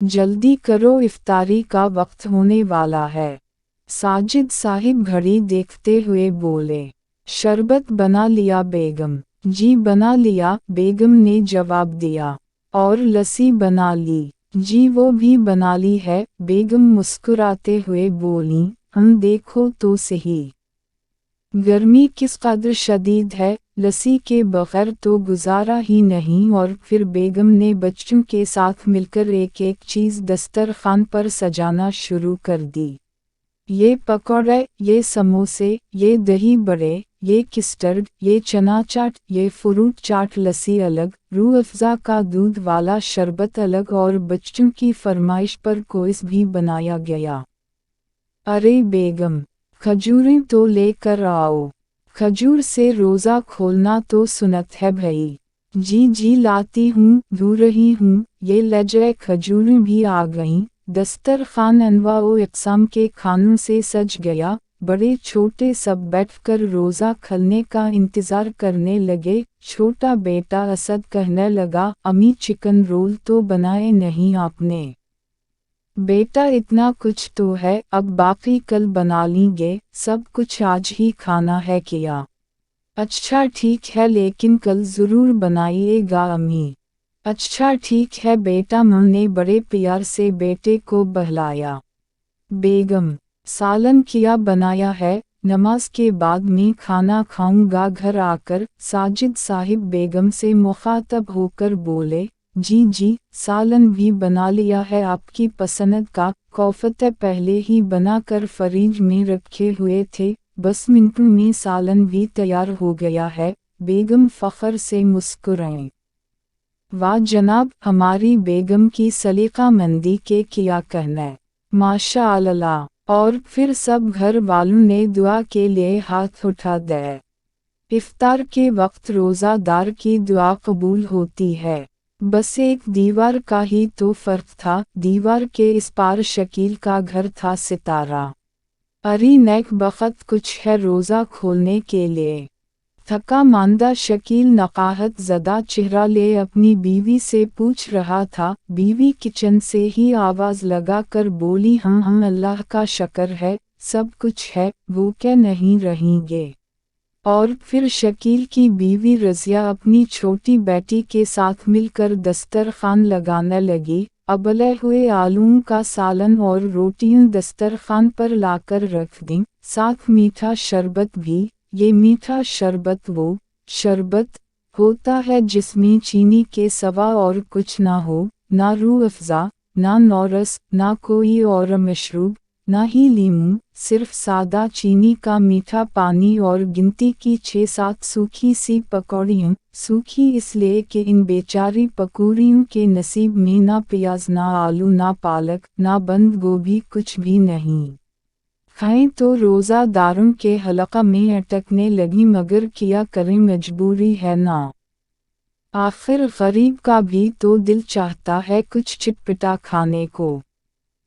जल्दी करो इफ्तारी का वक्त होने वाला है। साजिद साहिब घड़ी देखते हुए बोले। शरबत बना लिया बेगम? जी बना लिया, बेगम ने जवाब दिया। और लस्सी बना ली? जी वो भी बना ली है, बेगम मुस्कुराते हुए बोली। हम देखो तो सही, गर्मी किस कदर शदीद है, लस्सी के बगैर तो गुजारा ही नहीं। और फिर बेगम ने बच्चों के साथ मिलकर एक एक चीज़ दस्तरखान पर सजाना शुरू कर दी। ये पकौड़े, ये समोसे, ये दही बड़े, ये किस्टर्ड, ये चना चाट, ये फ्रूट चाट, लस्सी अलग, रूह अफ़ज़ा का दूध वाला शरबत अलग, और बच्चों की फरमाइश पर कोइस भी बनाया गया। अरे बेगम, खजूरें तो लेकर आओ, खजूर से रोज़ा खोलना तो सुन्नत है भई। जी जी लाती हूँ, धो रही हूँ। ये लजए खजूरें भी आ गईं। दस्तरखान अनवा व इक़साम के खानों से सज गया। बड़े छोटे सब बैठकर रोज़ा खलने का इंतज़ार करने लगे। छोटा बेटा असद कहने लगा, अम्मी चिकन रोल तो बनाए नहीं आपने? बेटा इतना कुछ तो है, अब बाकी कल बना लेंगे, सब कुछ आज ही खाना है क्या? अच्छा ठीक है, लेकिन कल ज़रूर बनाइएगा अम्मी। अच्छा ठीक है बेटा, माँ ने बड़े प्यार से बेटे को बहलाया। बेगम, सालन क्या बनाया है? नमाज के बाद मैं खाना खाऊंगा घर आकर। साजिद साहिब बेगम से मुखातब होकर बोले। जी जी, सालन भी बना लिया है आपकी पसंद का, कोफ्ते पहले ही बनाकर फ्रिज में रखे हुए थे, बस मिनटों में सालन भी तैयार हो गया है। बेगम फ़ख्र से मुस्कुराएं। वाह जनाब, हमारी बेगम की सलीकामंदी के क्या कहना, माशा अल्लाह। और फिर सब घर वालों ने दुआ के लिए हाथ उठा दिए। इफ्तार के वक्त रोज़ादार की दुआ कबूल होती है। बस एक दीवार का ही तो फ़र्क था, दीवार के इस पार शकील का घर था सितारा। अरे नेक बख़त कुछ है रोज़ा खोलने के लिए। थका मांदा शकील नकाहत ज़दा चेहरा ले अपनी बीवी से पूछ रहा था। बीवी किचन से ही आवाज़ लगा कर बोली, हाँ अल्लाह का शक्र है, सब कुछ है, वो क्या नहीं रहेंगे। और फिर शकील की बीवी रज़िया अपनी छोटी बेटी के साथ मिलकर दस्तरखान लगाने लगी। उबले हुए आलूओं का सालन और रोटियां दस्तरखान पर लाकर रख दी, साथ मीठा शरबत भी। ये मीठा शरबत वो शरबत होता है जिसमें चीनी के सिवा और कुछ ना हो, ना रूह अफ़ज़ा, ना नौरस, ना कोई और मशरूब, ना ही लीमू, सिर्फ सादा चीनी का मीठा पानी और गिनती की 6-7 सूखी सी पकौड़ियाँ। सूखी इसलिए कि इन बेचारी पकौड़ियों के नसीब में ना प्याज, ना आलू, ना पालक, ना बंद गोभी, कुछ भी नहीं। खाएं तो रोज़ादारों के हलक़ा में अटकने लगी, मगर क्या करें, मजबूरी है ना। आखिर गरीब का भी तो दिल चाहता है कुछ चटपटा खाने को।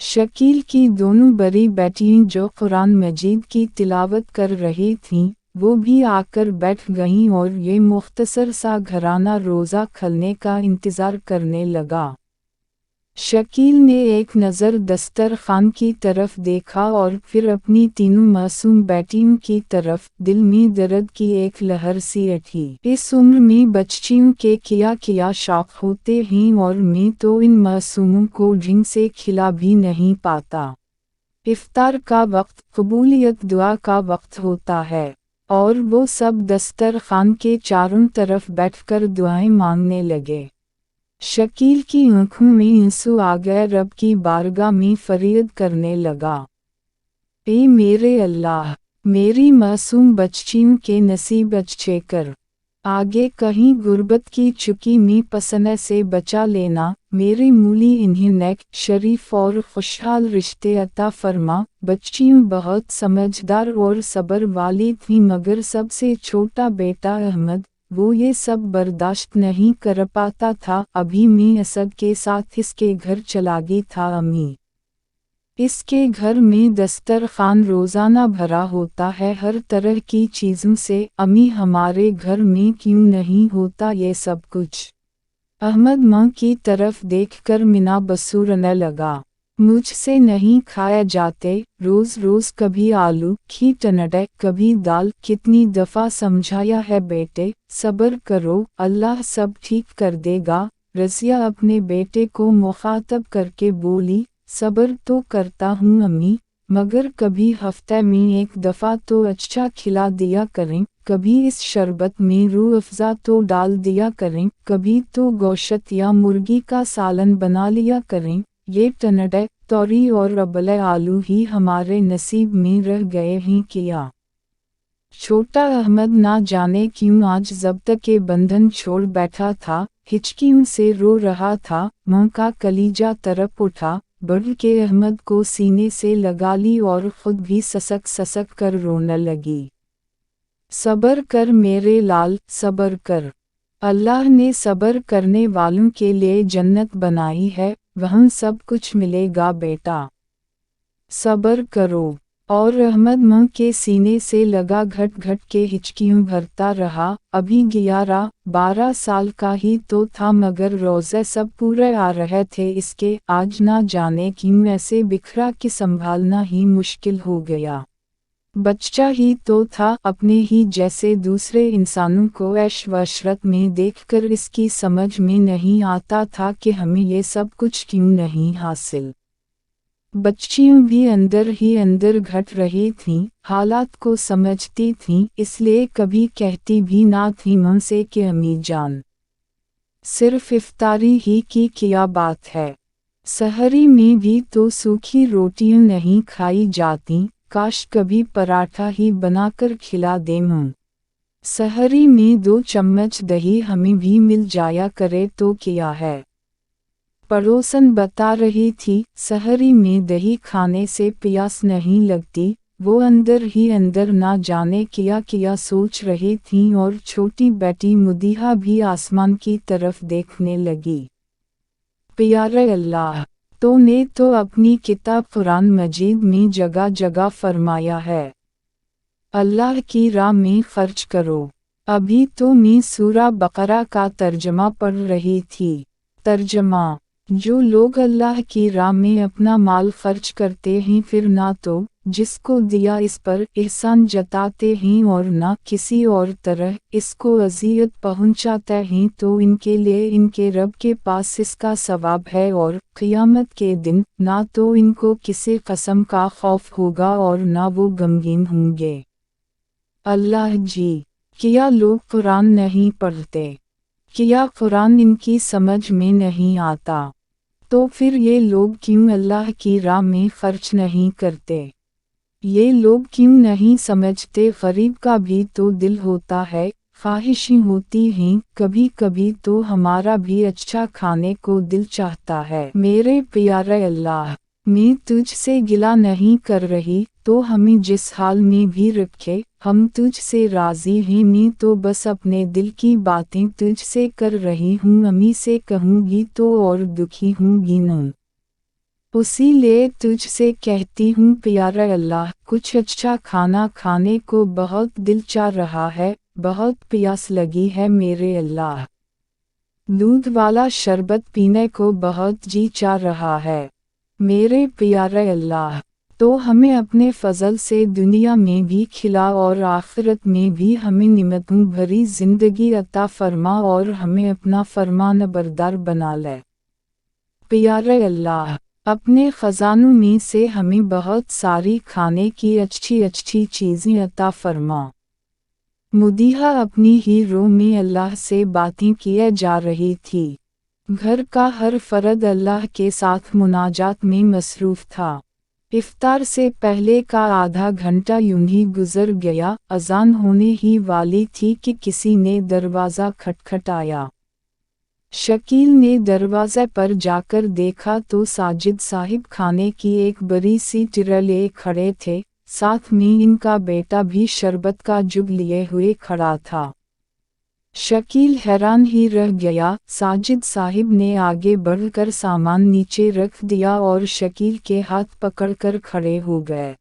शकील की दोनों बड़ी बेटियां जो कुरान मजीद की तिलावत कर रही थीं, वो भी आकर बैठ गईं और ये मुख्तसर सा घराना रोज़ा खलने का इंतज़ार करने लगा। शकील ने एक नज़र दस्तरखान की तरफ देखा और फिर अपनी तीनों मासूम बेटियों की तरफ। दिल में दर्द की एक लहर सी उठी। इस उम्र में बच्चियों के क्या क्या शौक होते हैं, और मैं तो इन मासूमों को ढंग से खिला भी नहीं पाता। इफ्तार का वक्त कबूलियत दुआ का वक्त होता है, और वो सब दस्तरखान के चारों तरफ बैठकर दुआएं मांगने लगे। शकील की आँखों में आंसू आ गए, रब की बारगाह में फरियाद करने लगा। ए मेरे अल्लाह, मेरी मासूम बच्चियों के नसीब अच्छे कर, आगे कहीं गुर्बत की चुकी में पसने से बचा लेना। मेरे मूली इन्हें नेक, शरीफ और खुशहाल रिश्ते अता फरमा। बच्चियों बहुत समझदार और सब्र वाली थीं, मगर सबसे छोटा बेटा अहमद, वो ये सब बर्दाश्त नहीं कर पाता था। अभी मैं असद के साथ इसके घर चला गई था अम्मी। इसके घर में दस्तरखान रोज़ाना भरा होता है हर तरह की चीज़ों से। अम्मी हमारे घर में क्यों नहीं होता ये सब कुछ? अहमद मां की तरफ देखकर मिना बसूरने लगा। मुझसे नहीं खाए जाते, रोज रोज कभी आलू की टनटे कभी दाल, कितनी दफ़ा समझाया है बेटे, सब्र करो, अल्लाह सब ठीक कर देगा। रज़िया अपने बेटे को मुखातब करके बोली, सब्र तो करता हूँ अम्मी, मगर कभी हफ्ते में एक दफ़ा तो अच्छा खिला दिया करें, कभी इस शरबत में रूह अफ़ज़ा तो डाल दिया करें, कभी तो गोश्त या मुर्गी का सालन बना लिया करें। ये टनटे, तौरी और अबले आलू ही हमारे नसीब में रह गए हैं किया। छोटा अहमद ना जाने क्यों आज ज़ब्त के बंधन छोड़ बैठा था, हिचकियों से रो रहा था, मां का कलीजा तड़प उठा, बढ़ के अहमद को सीने से लगा ली और खुद भी ससक ससक कर रोने लगी। सब्र कर मेरे लाल, सब्र कर। अल्लाह ने सब्र करने वालों के लिए जन्नत बनाई है, वहाँ सब कुछ मिलेगा बेटा। सब्र करो। और अहमद मां के सीने से लगा घट घट के हिचकियों भरता रहा। अभी 11-12 साल का ही तो था, मगर रोज़े सब पूरे आ रहे थे इसके। आज ना जाने क्यों ऐसे बिखरा कि संभालना ही मुश्किल हो गया। बच्चा ही तो था, अपने ही जैसे दूसरे इंसानों को ऐश व इशरत में देखकर इसकी समझ में नहीं आता था कि हमें ये सब कुछ क्यों नहीं हासिल। बच्चियों भी अंदर ही अंदर घट रही थीं, हालात को समझती थीं, इसलिए कभी कहती भी ना थी मुँह से कि अम्मी जान। सिर्फ इफ्तारी ही की क्या बात है, सहरी में भी तो सूखी रोटियां नहीं खाई जाती, काश कभी पराठा ही बनाकर खिला दे मुँह। सहरी में 2 चम्मच दही हमें भी मिल जाया करे तो क्या है। पड़ोसन बता रही थी, सहरी में दही खाने से प्यास नहीं लगती। वो अंदर ही अंदर ना जाने क्या क्या सोच रही थीं और छोटी बेटी मुदीहा भी आसमान की तरफ देखने लगी। प्यारे अल्लाह, तो ने तो अपनी किताब कुरान मजीद में जगह जगह फरमाया है, अल्लाह की राह में खर्च करो। अभी तो मैं सूरा बकरा का तर्जमा पढ़ रही थी। तर्जमा: जो लोग अल्लाह की राह में अपना माल खर्च करते हैं, फिर ना तो जिसको दिया इस पर एहसान जताते हैं और ना किसी और तरह इसको अज़ियत पहुंचाते हैं, तो इनके लिए इनके रब के पास इसका सवाब है और क़ियामत के दिन ना तो इनको किसी कसम का खौफ होगा और ना वो गमगीन होंगे। अल्लाह जी, क्या लोग कुरान नहीं पढ़ते? क्या कुरान इनकी समझ में नहीं आता? तो फिर ये लोग क्यों अल्लाह की राह में खर्च नहीं करते? ये लोग क्यों नहीं समझते गरीब का भी तो दिल होता है, ख्वाहिशें होती हैं, कभी कभी तो हमारा भी अच्छा खाने को दिल चाहता है। मेरे प्यारे अल्लाह, मैं तुझसे गिला नहीं कर रही, तो हमें जिस हाल में भी रखे, हम तुझसे राज़ी हैं। मैं तो बस अपने दिल की बातें तुझसे कर रही हूँ, अम्मी से कहूँगी तो और दुखी होंगी न। उसी लिए तुझसे कहती हूँ प्यारे अल्लाह, कुछ अच्छा खाना खाने को बहुत दिल चाह रहा है, बहुत प्यास लगी है मेरे अल्लाह। दूध वाला शरबत पीने को बहुत जी चाह रहा है मेरे प्यारे अल्लाह। तो हमें अपने फजल से दुनिया में भी खिला और आखिरत में भी हमें निमतों भरी ज़िंदगी अता फरमा और हमें अपना फरमान बरदार बना ले। प्यारे अल्लाह, अपने ख़ज़ानों में से हमें बहुत सारी खाने की अच्छी अच्छी चीज़ें अता फरमा। मुदीहा अपनी ही रूम में अल्लाह से बातें किए जा रही थी। घर का हर फर्द अल्लाह के साथ मुनाजात में मसरूफ़ था। इफ्तार से पहले का आधा घंटा यूं ही गुजर गया। अज़ान होने ही वाली थी कि किसी ने दरवाज़ा खटखटाया। शकील ने दरवाज़े पर जाकर देखा तो साजिद साहिब खाने की एक बड़ी सी टिरा लिए खड़े थे, साथ में इनका बेटा भी शरबत का जुग लिए हुए खड़ा था। शकील हैरान ही रह गया। साजिद साहिब ने आगे बढ़कर सामान नीचे रख दिया और शकील के हाथ पकड़कर खड़े हो गए।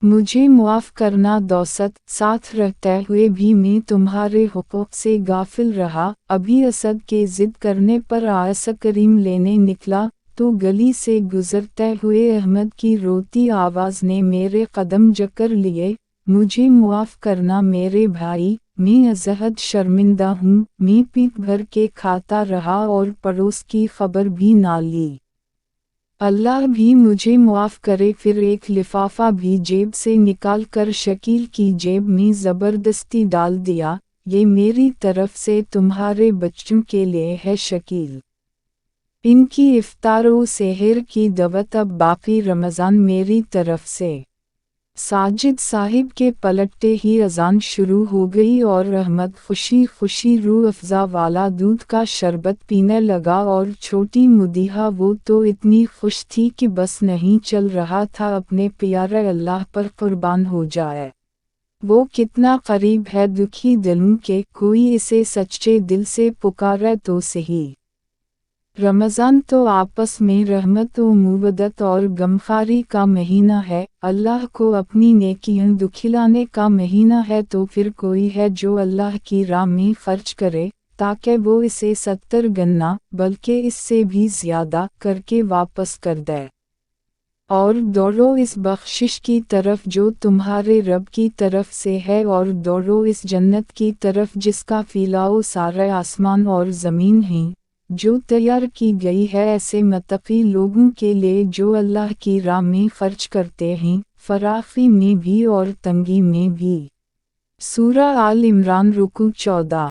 मुझे माफ़ करना दौसत, साथ रहते हुए भी मैं तुम्हारे हुकूक से गाफिल रहा। अभी असद के ज़िद करने पर आइसक्रीम लेने निकला तो गली से गुजरते हुए अहमद की रोती आवाज़ ने मेरे कदम जकड़ लिए। मुझे माफ़ करना मेरे भाई, मैं अज़हद शर्मिंदा हूँ। मैं पीट भर के खाता रहा और पड़ोस की खबर भी ना ली। अल्लाह भी मुझे माफ़ करे। फिर एक लिफाफा भी जेब से निकाल कर शकील की जेब में ज़बरदस्ती डाल दिया। ये मेरी तरफ से तुम्हारे बच्चों के लिए है शकील। इनकी इफ्तार व सेहर की दवत अब बाकी रमज़ान मेरी तरफ से। साजिद साहिब के पलटते ही अजान शुरू हो गई और अहमद खुशी खुशी रूह अफ़ज़ा वाला दूध का शरबत पीने लगा और छोटी मुदीहा वो तो इतनी खुश थी कि बस नहीं चल रहा था अपने प्यारे अल्लाह पर कुर्बान हो जाए। वो कितना करीब है दुखी दिलों के, कोई इसे सच्चे दिल से पुकारे तो सही। रमज़ान तो आपस में रहमत व मुवद्दत और गमखारी का महीना है। अल्लाह को अपनी नेकियां दिखलाने का महीना है। तो फिर कोई है जो अल्लाह की राह में खर्च करे ताकि वो इसे 70 गना बल्कि इससे भी ज़्यादा करके वापस कर दे। और दौड़ो इस बख्शिश की तरफ जो तुम्हारे रब की तरफ से है, और दौड़ो इस जन्नत की तरफ जिसका फैलाव सारे आसमान और ज़मीन हैं, जो तैयार की गई है ऐसे मुत्तकी लोगों के लिए जो अल्लाह की राह में खर्च करते हैं, फराखी में भी और तंगी में भी। सूरा आल इमरान रुकू 14।